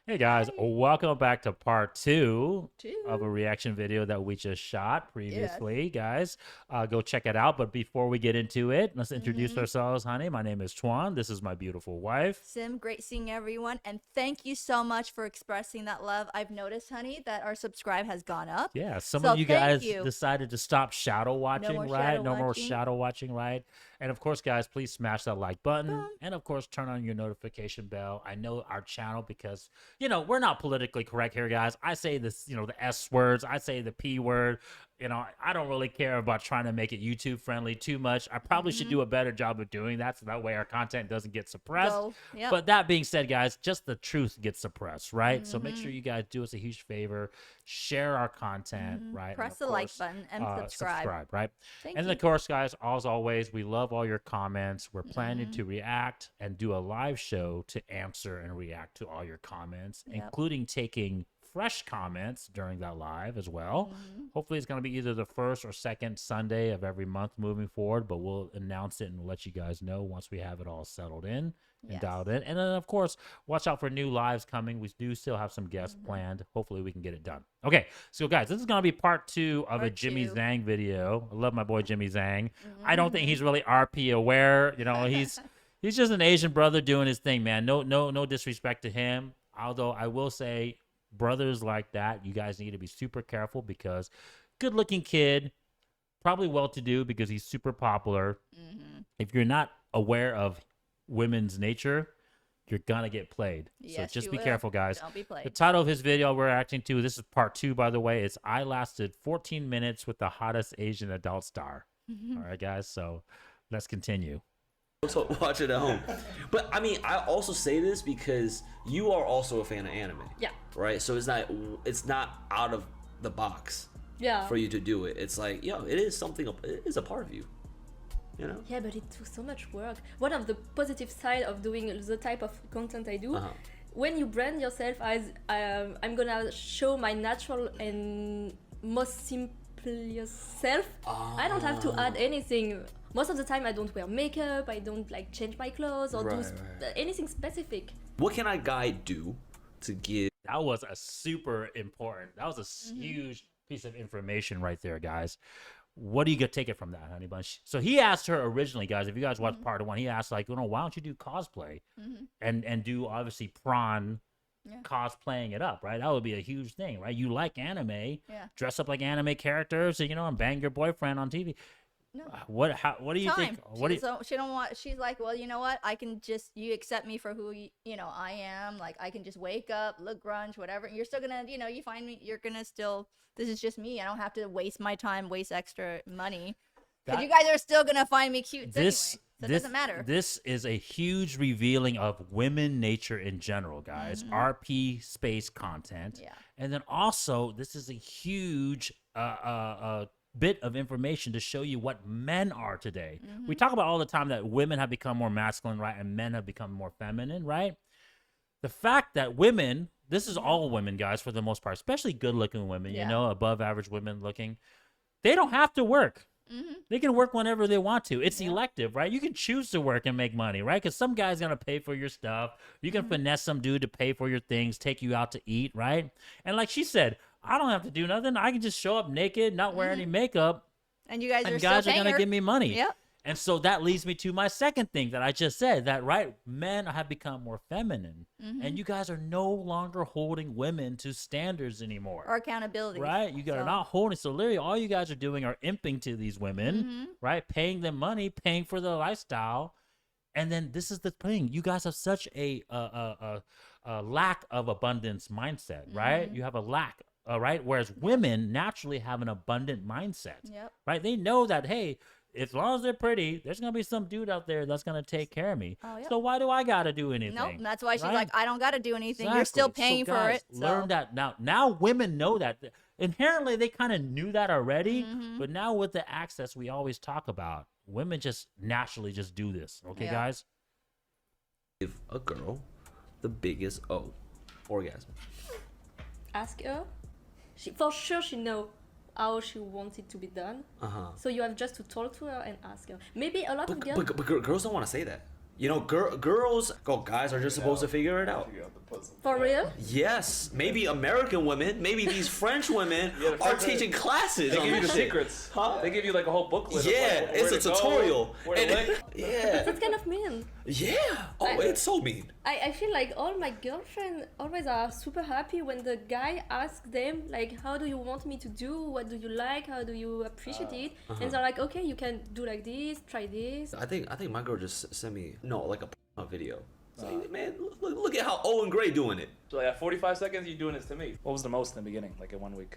Hey guys, Hi. welcome back to part two of a Two. reaction video that we just shot Yes. previously, guys. Go check it out. But before we get into it, let's introduce Mm-hmm. ourselves, honey. My name is Tuan. This is my beautiful wife. Sim, great seeing everyone, and thank you so much for expressing that love. I've noticed, honey, that our subscribe has gone up. Yeah, some of So you thank guys you. decided to stop shadow No watching, more right? shadow No more watching. shadow watching, right? And of course, guys, please smash that like button Boom. and of course turn on your notification bell. I know our channel because we're not politically correct here, guys. I say this, the S words, I say the P word. I don't really care about trying to make it YouTube friendly too much. I probably should Mm-hmm. do a better job of doing that so that way our content doesn't get suppressed. Go. Yep. But that being said, guys, just the truth gets suppressed, right? So make Mm-hmm. sure you guys do us a huge favor, share our content, Mm-hmm. right? And Press of the like course, button and subscribe. subscribe, right? Thank And of you. course, guys, as always, we love all your comments. We're planning Mm-hmm. to react and do a live show to answer and react to all your comments, Yep. including taking fresh comments during that live as well. Mm-hmm. Hopefully, it's going to be either the first or second Sunday of every month moving forward, but we'll announce it and let you guys know once we have it all settled in and Yes. dialed in. And then, of course, watch out for new lives coming. We do still have some guests Mm-hmm. planned. Hopefully, we can get it done. Okay, so guys, this is going to be part two of a Part Jimmy two. Zhang video. I love my boy Jimmy Zhang. I don't think Mm-hmm. he's really RP aware. He's just an Asian brother doing his thing, man. No disrespect to him. Although I will say, brothers like that, you guys need to be super careful because good looking kid, probably well to do because he's super popular. Mm-hmm. If you're not aware of women's nature, you're gonna get played. So Yes, just you be will. careful, guys. Don't be The played. title of his video we're acting to, this is part two, by the way, is I lasted 14 minutes with the hottest Asian adult star. All right, guys. So let's continue. So watch it at home. But I mean, I also say this because you are also a fan of anime. Yeah. Right? So it's not out of the box Yeah. for you to do it. It's like, it is something, it is a part of you. You know? Yeah, but it took so much work. One of the positive side of doing the type of content I do, Uh-huh. when you brand yourself as I'm gonna show my natural and most simplest self, I don't have to add anything. Most of the time, I don't wear makeup. I don't like change my clothes or Right, anything specific. What can a guy do to give That was a super important. That was a huge piece of information right there, guys. What do you get take it from that, honey bunch? So he asked her originally, guys. If you guys watched part one, he asked like, why don't you do cosplay Mm-hmm. and do obviously prawn Yeah. cosplaying it up, right? That would be a huge thing, right? You like anime, Yeah. dress up like anime characters, and bang your boyfriend on TV. No. What do you Time. think? What do you, So she don't want. She's like, well, you know what? I can just you accept me for who I am. Like I can just wake up, look grunge, whatever. And you're still gonna, you find me. You're gonna still. This is just me. I don't have to waste my time, waste extra money. Because that- you guys are still gonna find me cute anyway. this So it this doesn't matter. this is a huge revealing of women nature in general, guys. RP space content, Yeah. and then also this is a huge bit of information to show you what men are today. We talk about all the time that women have become more masculine, right, and men have become more feminine, right? The fact that women, this is all women, guys, for the most part, especially good-looking women, Yeah. above average women looking, they don't have to work. They can work whenever they want to. It's elective, right? You can choose to work and make money, right? Because some guy's gonna pay for your stuff. You can finesse some dude to pay for your things, take you out to eat, right? And like she said, I don't have to do nothing. I can just show up naked, not wear any makeup, And you guys and are guys still are paying gonna her. give me money. Yep. And so that leads me to my second thing that I just said, that right, men have become more feminine, and you guys are no longer holding women to standards anymore. Or accountability. Right, you guys are not holding. So literally, all you guys are doing are imping to these women, right? Paying them money, paying for their lifestyle, and then this is the thing: you guys have such a lack of abundance mindset, right? You have a lack, right? Whereas women naturally have an abundant mindset, Yep. right? They know that hey, as long as they're pretty, there's gonna be some dude out there that's gonna take care of me. Oh, yeah. So why do I gotta do anything? Nope. And that's why she's right? like, I don't got to do anything. You're still Exactly. So, paying for guys, it. So. Learn that now. Now women know that. Inherently, they kind of knew that already, but now with the access we always talk about, women just naturally just do this. Okay, Yeah. guys? a girl the biggest orgasm? Ask her. For sure she know how she wants it to be done. Uh-huh. So you have just to talk to her and ask her. Maybe a lot of girls. But girls don't want to say that. Girls, guys are just supposed to figure it out. Figure out the For real? Yes, maybe American women, maybe these French women Yeah, the are French teaching classes. They on give you the this shit. secrets. Huh? They give you like a whole booklet. Yeah, of like, where it's a to tutorial. Go, where to lick. Yeah, That's kind of mean. yeah. Oh, it's so mean. I feel like all my girlfriends always are super happy when the guy asks them like, how do you want me to do? What do you like? How do you appreciate it? And they're like, okay, you can do like this, try this. I think my girl just sent me like a video. It's like, man, look at how Owen Gray doing it. So like, at 45 seconds, you doing this to me. What was the most in the beginning, like in 1 week?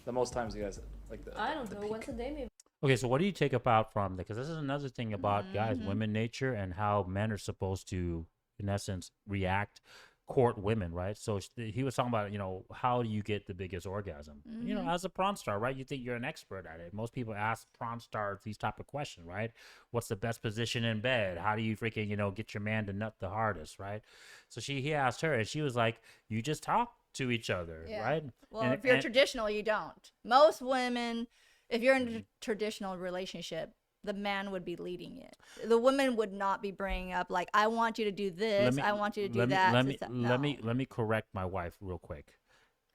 The most times you guys like the. I don't the know, peak. once a day maybe. Okay, so what do you take about from because this is another thing about guys, women nature, and how men are supposed to, in essence, react, court women, right? So he was talking about, how do you get the biggest orgasm? As a prawn star, right? You think you're an expert at it. Most people ask prawn stars these type of questions, right? What's the best position in bed? How do you freaking, get your man to nut the hardest, right? So he asked her, and she was like, you just talk to each other, Yeah. right? Well, if you're traditional, you don't. Most women, if you're in a traditional relationship, the man would be leading it. The woman would not be bringing up like, I want you to do this, I want you to do that. Let me correct my wife real quick.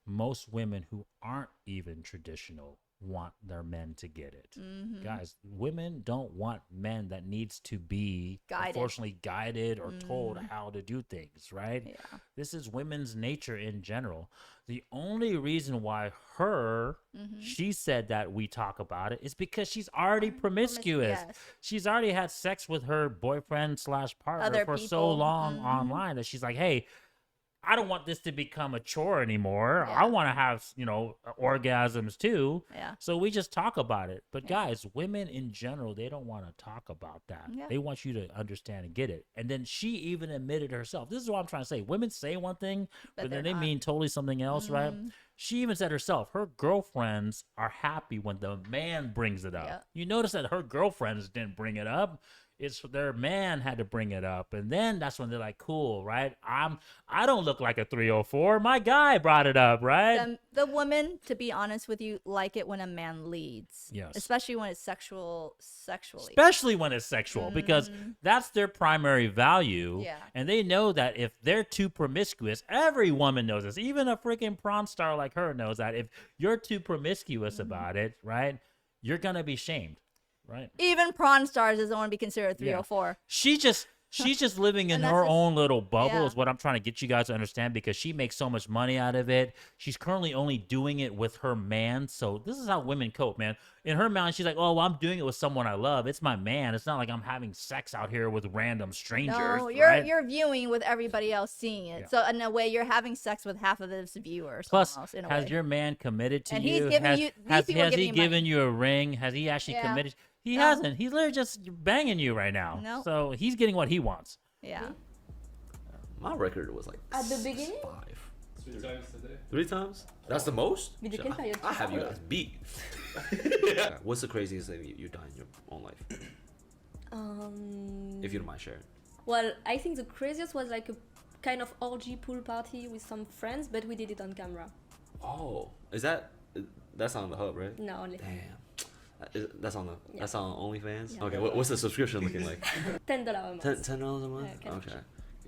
Most women who aren't even traditional want their men to get it. Guys, women don't want men that needs to be unfortunately guided or told how to do things, right? Yeah. This is women's nature in general. The only reason why she said that we talk about it is because she's already promiscuous. Yes. She's already had sex with her boyfriend / partner Other for so people. long online that she's like, hey, I don't want this to become a chore anymore. Yeah. I want to have, orgasms too. Yeah. So we just talk about it. But guys, women in general, they don't want to talk about that. Yeah. They want you to understand and get it. And then she even admitted herself. This is what I'm trying to say. Women say one thing, but then they're they not. mean totally something else, right? She even said herself, her girlfriends are happy when the man brings it up. Yeah. You notice that her girlfriends didn't bring it up. It's their man had to bring it up, and then that's when they're like, "Cool, right? I don't look like a 304. My guy brought it up, right?" The women, to be honest with you, like it when a man leads. Yes. Especially when it's sexually. Especially when it's sexual, because that's their primary value. Yeah. And they know that if they're too promiscuous, every woman knows this. Even a freaking prawn star like her knows that if you're too promiscuous about it, right, you're gonna be shamed. Right. Even prawn stars doesn't want to be considered 304. She's just living in And that's her just- own little bubble yeah. is what I'm trying to get you guys to understand, because she makes so much money out of it. She's currently only doing it with her man. So this is how women cope, man. In her mind, she's like, oh, well, I'm doing it with someone I love. It's my man. It's not like I'm having sex out here with random strangers. No, right? you're viewing with everybody else seeing it. Yeah. So in a way, you're having sex with half of this viewers. Plus, almost, in a has way. your man committed to And you? he's giving you- these has people are he giving you given money. you a ring? Has he actually Yeah. committed? He No. hasn't. He's literally just banging you right now. No. So he's getting what he wants. Yeah. My record was like At the beginning? 5. 3 times today. 3 times? That's the most? With the Shit, campfire, I have you too. guys beat. What's the craziest thing you've done in your own life? If you don't mind sharing. Well, I think the craziest was like a kind of orgy pool party with some friends, but we did it on camera. Oh, that's on the hub, right? No, only Damn. That's on the Yeah. that's on OnlyFans. Yeah. Okay, what's the subscription looking like? $10 a month. $10 a month. Yeah, Okay.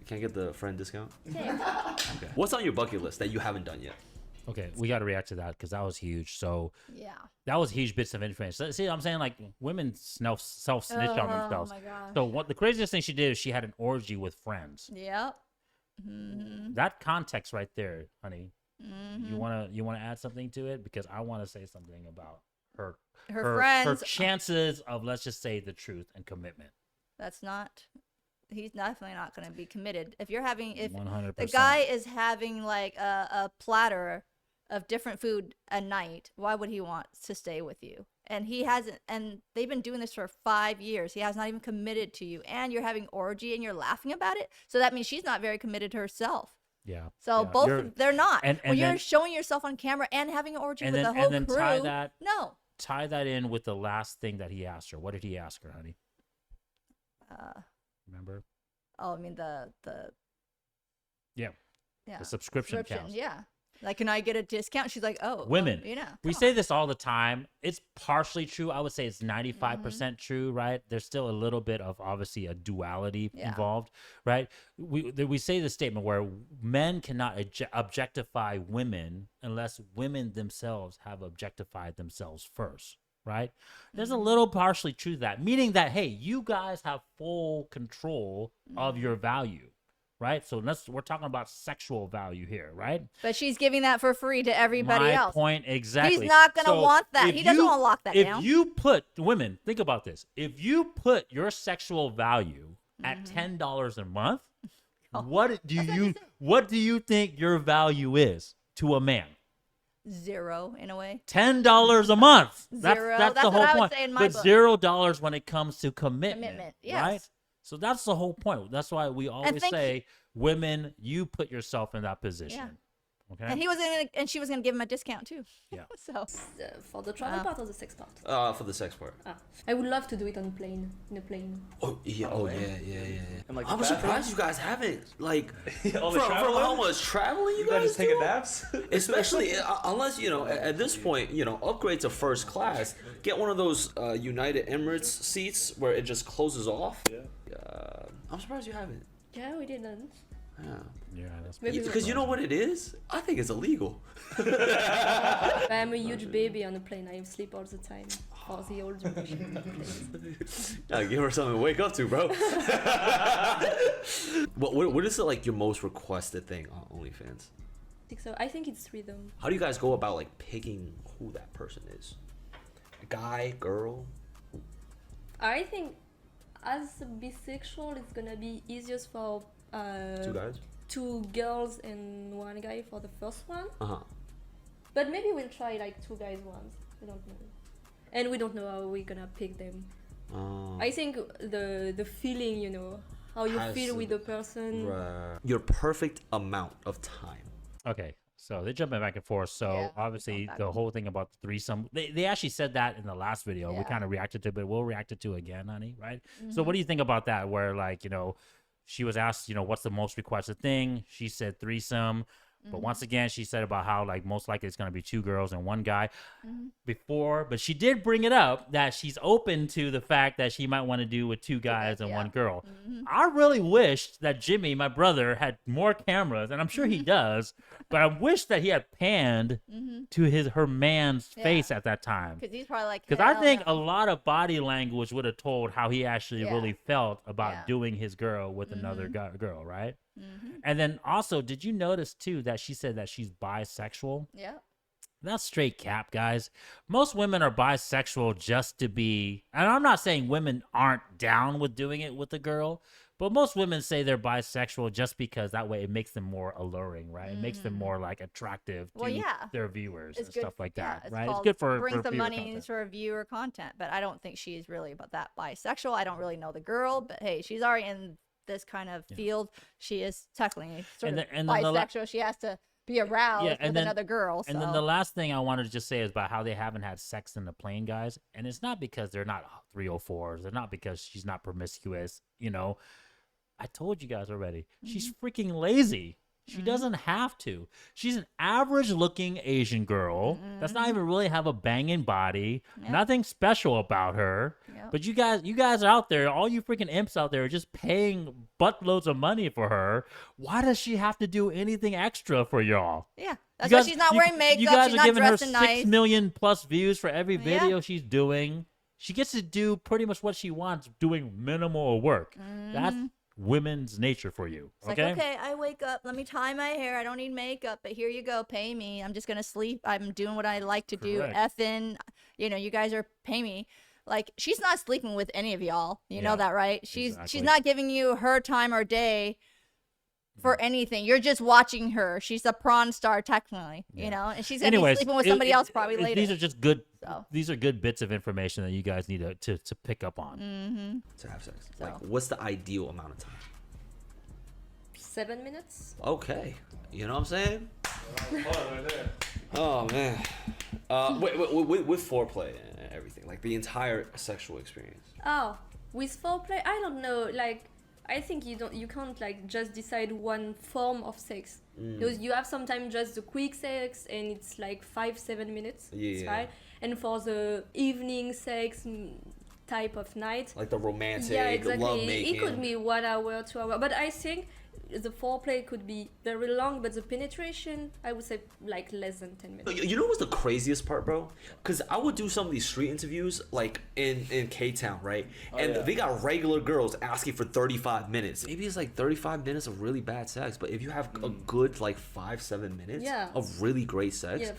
Can I get the friend discount? Yeah. Okay. What's on your bucket list that you haven't done yet? Okay, we got to react to that because that was huge. So Yeah. that was huge bits of information. See, I'm saying like women self snitch on themselves. Oh my gosh. So what the craziest thing she did is she had an orgy with friends. Yep. Mm-hmm. That context right there, honey. Mm-hmm. You wanna add something to it, because I want to say something about her Her friends. her chances of, let's just say, the truth and commitment. That's not. He's definitely not going to be committed. If you're having, if 100%. the guy is having like a platter of different food a night, why would he want to stay with you? And he hasn't, and they've been doing this for 5 years. He has not even committed to you, and you're having orgy and you're laughing about it. So that means she's not very committed to herself. Yeah. So yeah. both, they're not. and when you're then- showing yourself on camera and having an orgy and with then- the whole and then crew, tie that in with the last thing that he asked her. What did he ask her, honey? Remember? Oh, I mean the Yeah. yeah The subscription counts. Yeah. Like, can I get a discount? She's like, oh, Women, you know, we come say this all the time. It's partially true. I would say it's 95% true, right? There's still a little bit of obviously a duality involved, right? We say the statement where men cannot objectify women unless women themselves have objectified themselves first, right? There's a little partially true to that, meaning that, hey, you guys have full control of your value. Right, so we're talking about sexual value here, right? But she's giving that for free to everybody My else. point exactly. He's not gonna So want that. if He doesn't want to lock that if down. If you put women, think about this. If you put your sexual value at $10 a month, what do you think your value is to a man? Zero in a way. $10 a month. Zero. That's the That's whole what I would point. say in my But book. $0 when it comes to commitment. Yes. Right? So that's the whole point. That's why we always say, women, you put yourself in that position. Okay. And she was gonna give him a discount too. Yeah. So For the travel part or the sex part? For the sex part. I would love to do it on a plane. In a plane. Oh yeah, And, like, I'm the surprised bathrooms? you guys haven't like All the from traveling? how much traveling you You guys guys just taking do? naps? Especially unless at this point upgrade to first class, get one of those United Emirates seats where it just closes off. Yeah. I'm surprised you haven't. Yeah, we didn't. Yeah, that's Maybe Because you know what it is? I think it's illegal. I'm a huge baby on a plane. I sleep all the time. For the old generation planes. Give her something to wake up to, bro. what is it like your most requested thing on OnlyFans? So I think it's rhythm. How do you guys go about like picking who that person is? Guy, girl? I think as a bisexual, it's gonna be easiest for Two guys? 2 girls and 1 guy for the first one. Uh-huh. But maybe we'll try like 2 guys once. We don't know. And we don't know how we're gonna pick them. I think the feeling, how you Has feel to- with the person. Your perfect amount of time. Okay, so they're jumping back and forth. So Yeah, obviously back the and whole thing about the threesome, they actually said that in the last video. We Yeah. kind of reacted to it, but we'll react it to again, honey, right? So Mm-hmm. what do you think about that? Where like, she was asked, what's the most requested thing? She said threesome. But Mm-hmm. once again, she said about how like most likely it's going to be 2 girls and 1 guy Mm-hmm. before, but she did bring it up that she's open to the fact that she might want to do with 2 guys and yeah. 1 girl. Mm-hmm. I really wished that Jimmy, my brother, had more cameras, and I'm sure Mm-hmm. he does, but I wish that he had panned to her man's Yeah. face at that time. because he's probably like, Because I "Hell think no." a lot of body language would have told how he actually Yeah. really felt about Yeah. doing his girl with another girl, right? Mhm. And then also, did you notice too that she said that she's bisexual? Yeah. That's straight cap, guys. Most women are bisexual just to be, and I'm not saying women aren't down with doing it with a girl, but most women say they're bisexual just because that way it makes them more alluring, right? It makes them more like attractive to Well, yeah. their viewers It's and good, stuff like that, it's right? It's called good for bring some viewer money content. for viewer content, but I don't think she's really about that bisexual. I don't really know the girl, but hey, she's already in this kind of field. She is technically sort And of then the bisexual. She has to be aroused with another girl. And then the last thing I wanted to just say is about how they haven't had sex in the plane, guys. And it's not because they're not 304s. They're not because she's not promiscuous. I told you guys already. She's freaking lazy. She doesn't have to. She's an average-looking Asian girl that's not even really have a banging body. Nothing special about her. Yep. But you guys are out there. All you freaking imps out there are just paying buttloads of money for her. Why does she have to do anything extra for y'all? yeah, You that's guys- why she's not you- wearing makeup. You guys she's are not giving her dressing 6 nice. million plus views for every Yeah. video she's doing. She gets to do pretty much what she wants, doing minimal work. That's women's nature for you. It's Okay. like, okay, I wake up, let me tie my hair. I don't need makeup, but here you go, pay me. I'm just gonna sleep. I'm doing what I like to do. Correct. Effing, you guys are paying me. Like, she's not sleeping with any of y'all. You Yeah, know that, right? She's exactly. not giving you her time or day for anything. You're just watching her. She's a prawn star technically, and she's gonna be sleeping with somebody else probably later. These are just good. So. These are good bits of information that you guys need to pick up on. To have sex. So. Like, what's the ideal amount of time? 7 minutes. Okay. You know what I'm saying? right there. Oh, man. With foreplay and everything. Like, the entire sexual experience. Oh, with foreplay, I don't know. Like, I think you can't like just decide one form of sex. Because you have sometimes just the quick sex and it's like 5-7 minutes. It's fine. And for the evening sex type of night, Like the romantic, yeah, exactly. love making. It could be 1 hour, 2 hour, but I think the foreplay could be very long, but the penetration, I would say like less than 10 minutes. You know what's the craziest part, bro? Because I would do some of these street interviews, like in K-Town, right? And they got regular girls asking for 35 minutes. Maybe it's like 35 minutes of really bad sex, but if you have a good like 5-7 minutes of really great sex,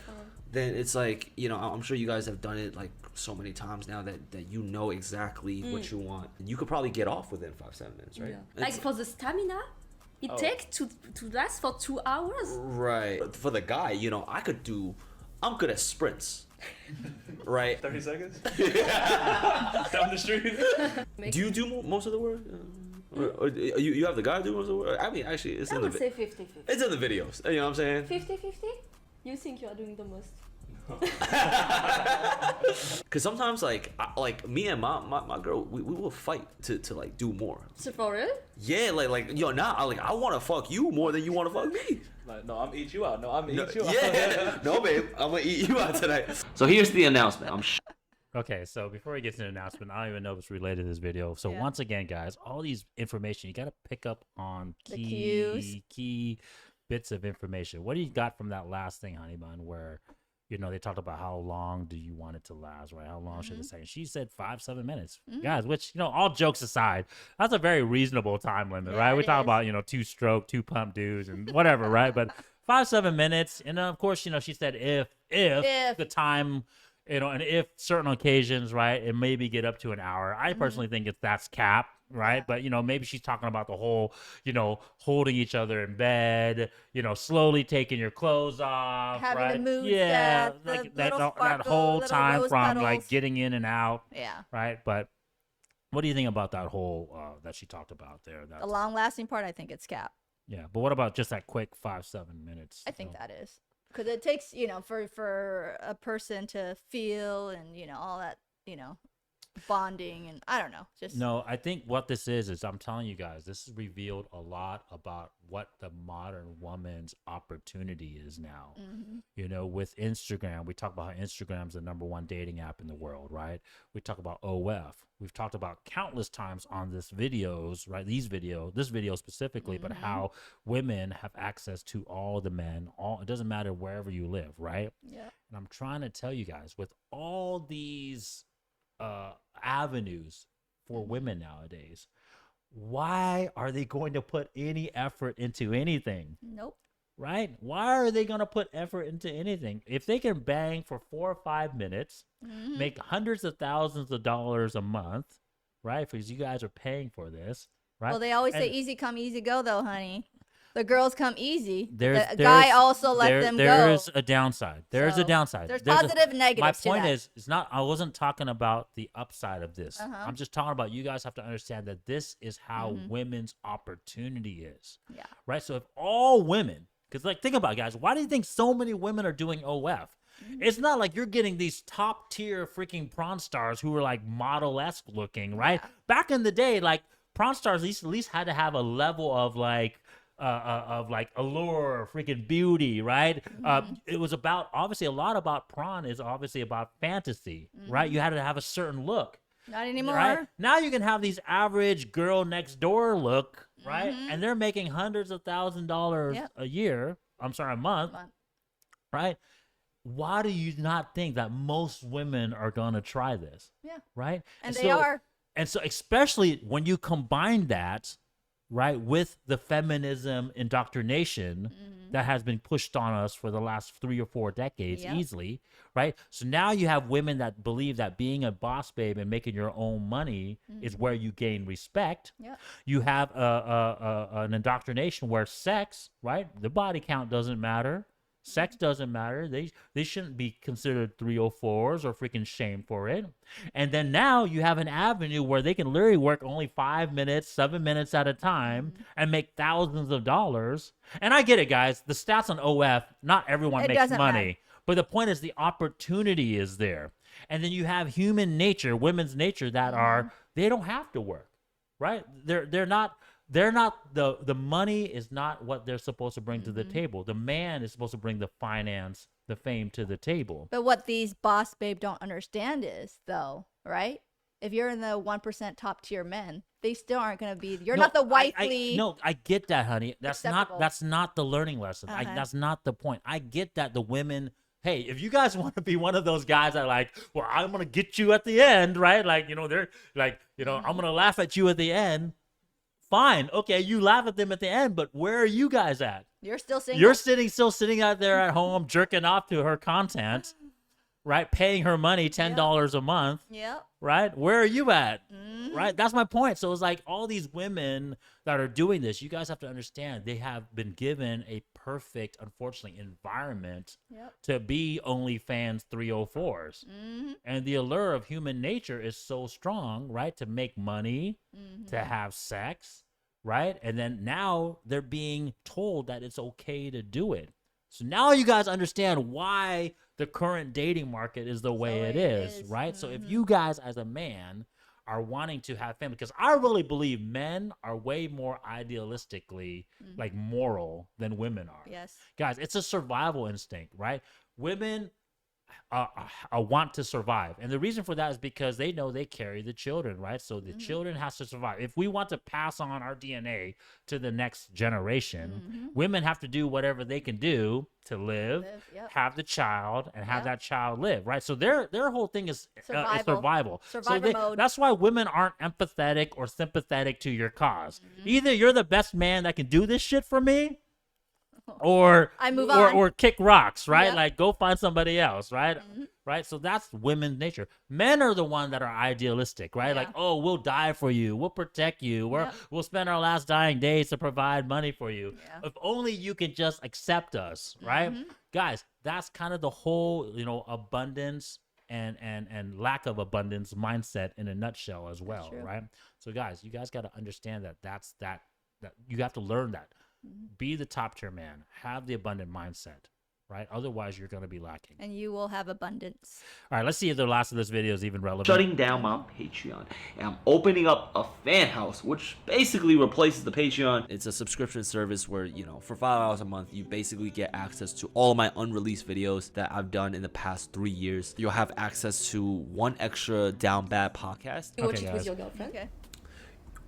then it's like, you know, I'm sure you guys have done it like so many times now that you know exactly what you want. You could probably get off within 5-7 minutes, right? Like for the stamina, it takes to last for 2 hours. Right. But for the guy, you know, I'm good at sprints. Right? 30 seconds? Down the street? Do you do most of the work? Or you have the guy do most of the work? I mean, actually, it's I in the would say 50-50. it's in the videos. You know what I'm saying? 50-50? You think you are doing the most? Because sometimes, like me and my girl, we will fight to like do more. So for real? Yeah, like yo, now I want to fuck you more than you want to fuck me. Like, no, I'm eat you out. No, I'm eat you out. Yeah, no, babe, I'm gonna eat you out tonight. So here's the announcement. Okay, so before we get to the announcement, I don't even know if it's related to this video. So once again, guys, all these information, you got to pick up on key bits of information. What do you got from that last thing, Honey Bun, where, you know, they talked about how long do you want it to last, right? How long should it say? She said 5-7 minutes. Guys, which, you know, all jokes aside, that's a very reasonable time limit, right? We talk about, you know, 2-stroke, 2-pump dudes and whatever, right? But 5-7 minutes. And of course, you know, she said if the time, you know, and if certain occasions, right, it maybe get up to an hour. I personally think that's cap, right? But, you know, maybe she's talking about the whole, you know, holding each other in bed, you know, slowly taking your clothes off, having right? the mood set, like that sparkle, whole time rose from petals. like getting in and out, Yeah. right? But what do you think about that whole that she talked about there? The long-lasting part, I think it's cap. Yeah, but what about just that quick 5-7 minutes? I think that is. Because it takes, you know, for a person to feel and, you know, all that, you know, bonding and I don't know. Just No, I think what this is I'm telling you guys, this has revealed a lot about what the modern woman's opportunity is now. You know, with Instagram, we talk about how Instagram's the #1 dating app in the world, right? We talk about OF. We've talked about countless times on this video specifically, but how women have access to all the men, it doesn't matter wherever you live, right? Yeah. And I'm trying to tell you guys, with all these avenues for women nowadays, why are they going to put any effort into anything? Nope. Right? Why are they going to put effort into anything? If they can bang for 4 or 5 minutes, make hundreds of thousands of dollars a month, right? Because you guys are paying for this, right? Well, they always say easy come, easy go, though, honey. The girls come easy. The guy also let them go. There's a downside. There's a downside. There's positive and negatives. My point to that. is, it's not. I wasn't talking about the upside of this. Uh-huh. I'm just talking about you guys have to understand that this is how women's opportunity is. Yeah. Right. So if all women, because like think about it, guys, why do you think so many women are doing OF? It's not like you're getting these top tier freaking prawn stars who are like model-esque looking, right? Yeah. Back in the day, like prawn stars at least had to have a level of like allure, freaking beauty, right? It was about, obviously, a lot about prawn is obviously about fantasy, right? You had to have a certain look. Not anymore. Right? Now you can have these average girl next door look, right? And they're making hundreds of $1,000s a year. I'm sorry, a month, right? Why do you not think that most women are going to try this? Yeah. Right? And they are. And so especially when you combine that, right, with the feminism indoctrination that has been pushed on us for the last 3 or 4 decades easily, right? So now you have women that believe that being a boss babe and making your own money is where you gain respect. Yeah. You have an indoctrination where sex, right, the body count doesn't matter. Sex doesn't matter. They shouldn't be considered 304s or freaking shamed for it. And then now you have an avenue where they can literally work only 5 minutes, 7 minutes at a time and make thousands of dollars. And I get it, guys. The stats on OF, not everyone makes money. Matter. But the point is the opportunity is there. And then you have human nature, women's nature that are, they don't have to work, right? They're not they're not the money is not what they're supposed to bring to the Mm-hmm. table. The man is supposed to bring the finance, the fame to the table. But what these boss babe don't understand is, though, right? If you're in the 1% top tier men, they still aren't going to be. You're No, not the I- wifely. no, I get that, honey. Acceptable. That's not the learning lesson. Uh-huh. That's not the point. I get that the women. Hey, if you guys want to be one of those guys that like, well, I'm gonna get you at the end, right? Like, they're like, I'm gonna laugh at you at the end. Fine, okay, you laugh at them at the end, but where are you guys at? You're still single. You're still sitting out there at home jerking off to her content, right? Paying her money $10 a month, Yep. right? Where are you at? Mhm. Right? That's my point. So it's like all these women that are doing this, you guys have to understand they have been given a perfect, unfortunately, environment Yep. to be OnlyFans 304s. Mhm. And the allure of human nature is so strong, right? To make money, Mhm. to have sex, right? And then now they're being told that it's okay to do it. So now you guys understand why the current dating market is the way it is, right? So if you guys as a man are wanting to have family, because I really believe men are way more idealistically like moral than women are. Yes. Guys, it's a survival instinct, right? Women want to survive, and the reason for that is because they know they carry the children, right? So the children has to survive. If we want to pass on our DNA to the next generation, women have to do whatever they can do to live, Yep. have the child, and have Yep. that child live, right? So their whole thing is survival. Survivor mode. That's why women aren't empathetic or sympathetic to your cause. Either you're the best man that can do this shit for me, or I move on. or kick rocks, right? Yep. Like go find somebody else, right? Right. So that's women's nature. Men are the one that are idealistic, right? Like, Yeah. oh, we'll die for you, we'll protect you, Yep. we'll spend our last dying days to provide money for you. Yeah. If only you can just accept us, right? Guys, that's kind of the whole, abundance and lack of abundance mindset in a nutshell as well, true. right? So guys, you guys got to understand that you have to learn that. Be the top tier man. Have the abundant mindset, right? Otherwise, you're going to be lacking. And you will have abundance. All right, let's see if the last of this video is even relevant. Shutting down my Patreon, and I'm opening up a fan house, which basically replaces the Patreon. It's a subscription service where, for $5 a month, you basically get access to all of my unreleased videos that I've done in the past 3 years. You'll have access to one extra Down Bad podcast. You watch Okay, it guys. with your girlfriend. Okay.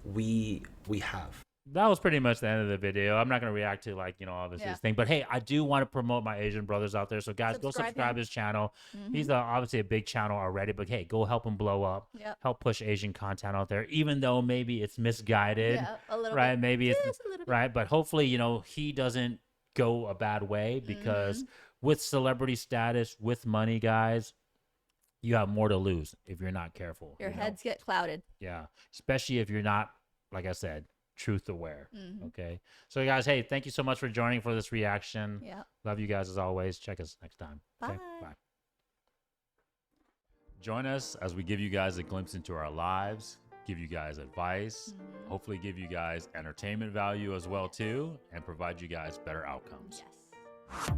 We have. That was pretty much the end of the video. I'm not going to react to all this Yeah. thing, but hey, I do want to promote my Asian brothers out there. So guys, go subscribe him. his channel. He's obviously a big channel already, but hey, go help him blow up. Yep. Help push Asian content out there, even though maybe it's misguided. Yeah, a little right? bit. Maybe it's Just a little bit. right, but hopefully, he doesn't go a bad way because with celebrity status, with money, guys, you have more to lose if you're not careful. Your you know? heads get clouded. Yeah, especially if you're not, like I said, truth aware. Okay, so guys, hey, thank you so much for joining for this reaction. Yeah. Love you guys as always. Check us next time. Okay? Bye. Bye. Join us as we give you guys a glimpse into our lives, give you guys advice, hopefully give you guys entertainment value as well too, and provide you guys better outcomes. Yes.